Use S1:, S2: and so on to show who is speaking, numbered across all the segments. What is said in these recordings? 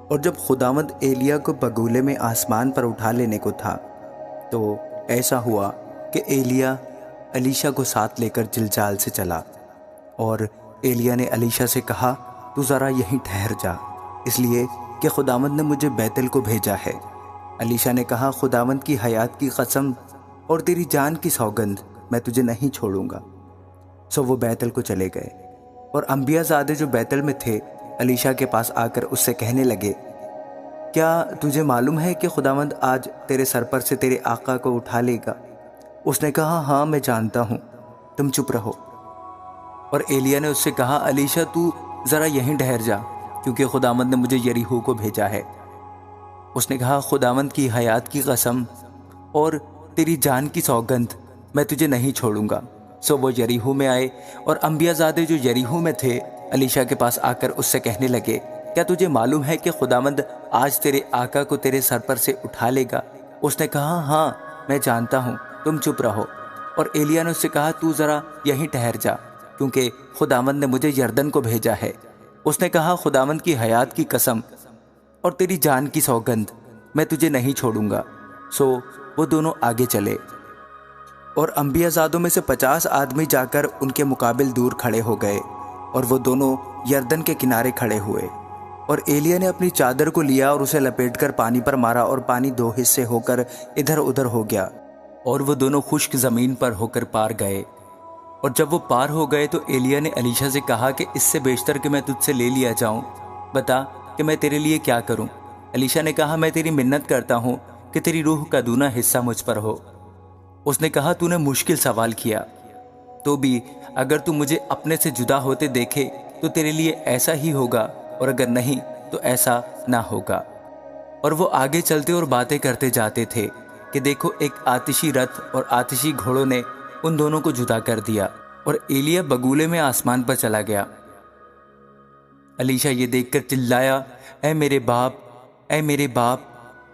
S1: اور جب خداوند ایلیا کو بگولے میں آسمان پر اٹھا لینے کو تھا تو ایسا ہوا کہ ایلیا الیشا کو ساتھ لے کر جلجال سے چلا، اور ایلیا نے الیشا سے کہا تو ذرا یہیں ٹھہر جا، اس لیے کہ خداوند نے مجھے بیتل کو بھیجا ہے۔ الیشا نے کہا خداوند کی حیات کی قسم اور تیری جان کی سوگند میں تجھے نہیں چھوڑوں گا۔ سو وہ بیتل کو چلے گئے، اور انبیاء زادے جو بیتل میں تھے الیشا کے پاس آ کر اس سے کہنے لگے کیا تجھے معلوم ہے کہ خداوند آج تیرے سر پر سے تیرے آقا کو اٹھا لے گا؟ اس نے کہا ہاں میں جانتا ہوں، تم چپ رہو۔ اور ایلیا نے اس سے کہا الیشا تو ذرا یہیں ٹھہر جا، کیونکہ خداوند نے مجھے یریحو کو بھیجا ہے۔ اس نے کہا خداوند کی حیات کی قسم اور تیری جان کی سوگند میں تجھے نہیں چھوڑوں گا۔ سو وہ یریحو میں آئے، اور انبیاء زادے جو یریحو میں تھے الیشا کے پاس آ کر اس سے کہنے لگے کیا تجھے معلوم ہے کہ خداوند آج تیرے آقا کو تیرے سر پر سے اٹھا لے گا؟ اس نے کہا ہاں میں جانتا ہوں، تم چپ رہو۔ اور ایلیا نے اس سے کہا تو ذرا یہیں ٹھہر جا، کیونکہ خداوند نے مجھے یردن کو بھیجا ہے۔ اس نے کہا خداوند کی حیات کی قسم اور تیری جان کی سوگند میں تجھے نہیں چھوڑوں گا۔ سو وہ دونوں آگے چلے، اور انبیاء زادوں میں سے 50 آدمی جا کر ان کے مقابل دور کھڑے ہو گئے، اور وہ دونوں یردن کے کنارے کھڑے ہوئے۔ اور ایلیا نے اپنی چادر کو لیا اور اسے لپیٹ کر پانی پر مارا، اور پانی 2 حصے ہو کر ادھر ادھر ہو گیا، اور وہ دونوں خشک زمین پر ہو کر پار گئے۔ اور جب وہ پار ہو گئے تو ایلیا نے الیشا سے کہا کہ اس سے بیشتر کہ میں تجھ سے لے لیا جاؤں، بتا کہ میں تیرے لیے کیا کروں؟ الیشا نے کہا میں تیری منت کرتا ہوں کہ تیری روح کا دونا حصہ مجھ پر ہو۔ اس نے کہا تو نے مشکل سوال کیا، تو بھی اگر تو مجھے اپنے سے جدا ہوتے دیکھے تو تیرے لیے ایسا ہی ہوگا، اور اگر نہیں تو ایسا نہ ہوگا۔ اور وہ آگے چلتے اور باتیں کرتے جاتے تھے کہ دیکھو ایک آتشی رتھ اور آتشی گھوڑوں نے ان دونوں کو جدا کر دیا، اور ایلیا بگولے میں آسمان پر چلا گیا۔ الیشا یہ دیکھ کر چلایا اے میرے باپ، اے میرے باپ،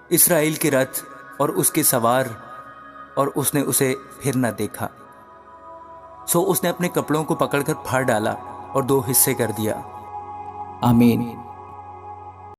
S1: اسرائیل کے رتھ اور اس کے سوار، اور اس نے اسے پھر نہ دیکھا۔ سو اس نے اپنے کپڑوں کو پکڑ کر پھاڑ ڈالا اور 2 حصے کر دیا۔ آمین۔